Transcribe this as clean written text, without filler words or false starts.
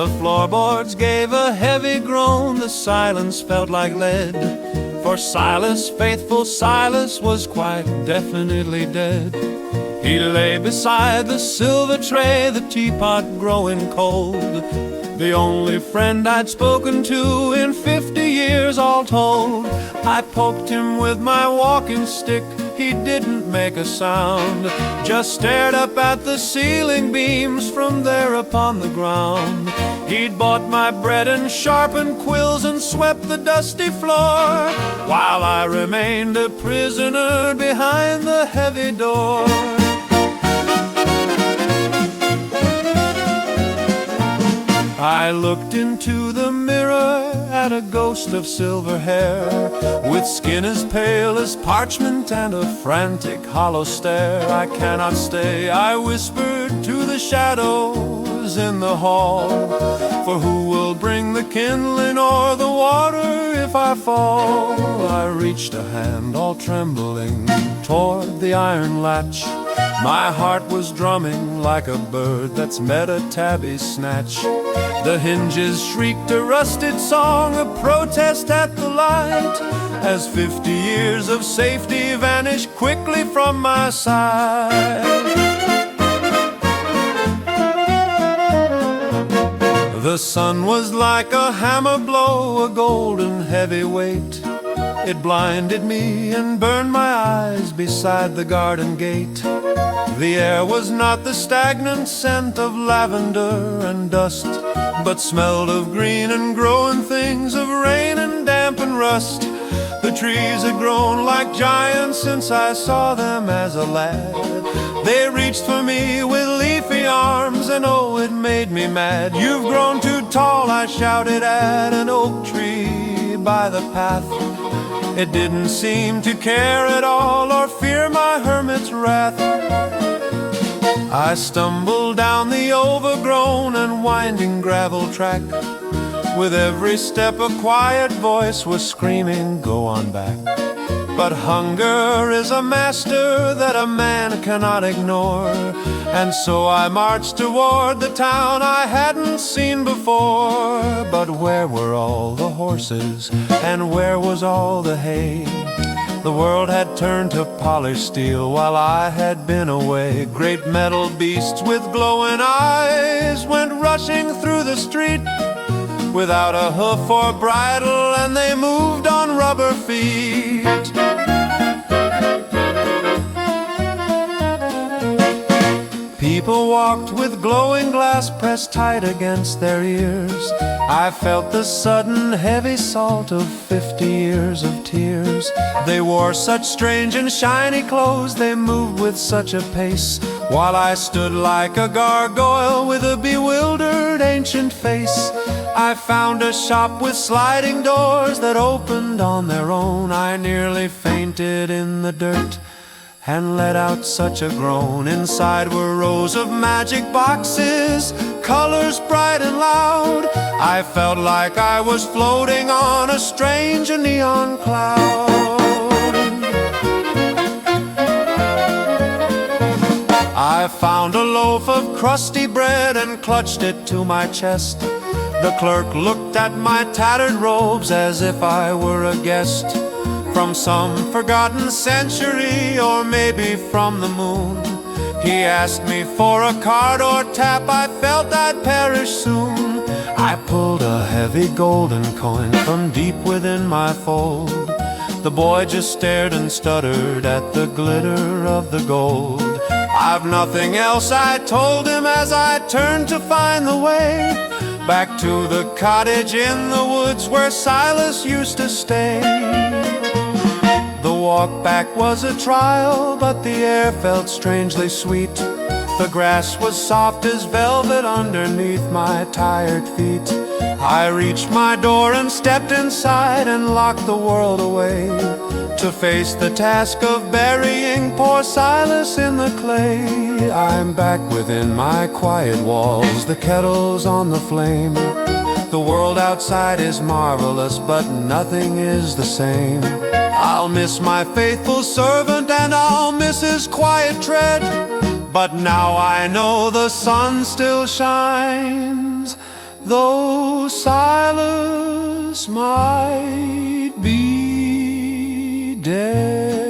The floorboards gave a heavy groan, the silence felt like lead. For Silas, faithful Silas, was quite definitely dead. He lay beside the silver tray, the teapot growing cold. The only friend I'd spoken to in 50 years all told. I poked him with my walking stick, he didn't make a sound, just stared up at the ceiling beams from there upon the ground. He'd bought my bread and sharpened quills and swept the dusty floor, while I remained a prisoner behind the heavy door. I looked into the mirror at a ghost of silver hair, with skin as pale as parchment and a frantic hollow stare. I cannot stay, I whispered to the shadows in the hall, for who will bring the kindling or the water if I fall? I reached a hand all trembling toward the iron latch. My heart was drumming like a bird that's met a tabby's snatch. The hinges shrieked a rusted song, a protest at the light, as 50 years of safety vanished quickly from my side. The sun was like a hammer blow, a golden heavy weight. It blinded me and burned my eyes beside the garden gate. The air was not the stagnant scent of lavender and dust, but smelled of green and growing things, of rain and damp and rust. The trees had grown like giants since I saw them as a lad. They reached for me with leafy arms, and oh, it made me mad. "You've grown too tall," I shouted at an oak tree by the path. It didn't seem to care at all or fear my hermit's wrath. I stumbled down the overgrown and winding gravel track. With every step a quiet voice was screaming, "Go on back." But hunger is a master that a man cannot ignore, and so I marched toward the town I hadn't seen before. But where were all the horses, and where was all the hay? The world had turned to polished steel while I had been away. Great metal beasts with glowing eyes went rushing through the street, without a hoof or bridle, and they moved on rubber feet. People walked with glowing glass pressed tight against their ears. I felt the sudden heavy salt of 50 years of tears. They wore such strange and shiny clothes, they moved with such a pace, while I stood like a gargoyle with a bewildered ancient face. I found a shop with sliding doors that opened on their own. I nearly fainted in the dirt and let out such a groan. Inside were rows of magic boxes, colors bright and loud. I felt like I was floating on a strange neon cloud. I found a loaf of crusty bread and clutched it to my chest. The clerk looked at my tattered robes as if I were a guest from some forgotten century, or maybe from the moon. He asked me for a card or tap, I felt I'd perish soon. I pulled a heavy golden coin from deep within my fold. The boy just stared and stuttered at the glitter of the gold. "I've nothing else," I told him as I turned to find the way back to the cottage in the woods where Silas used to stay. The walk back was a trial, but the air felt strangely sweet. The grass was soft as velvet underneath my tired feet. I reached my door and stepped inside and locked the world away, to face the task of burying poor Silas in the clay. I'm back within my quiet walls, the kettle's on the flame. The world outside is marvelous, but nothing is the same. I'll miss my faithful servant and I'll miss his quiet tread, but now I know the sun still shines though Silas might be dead.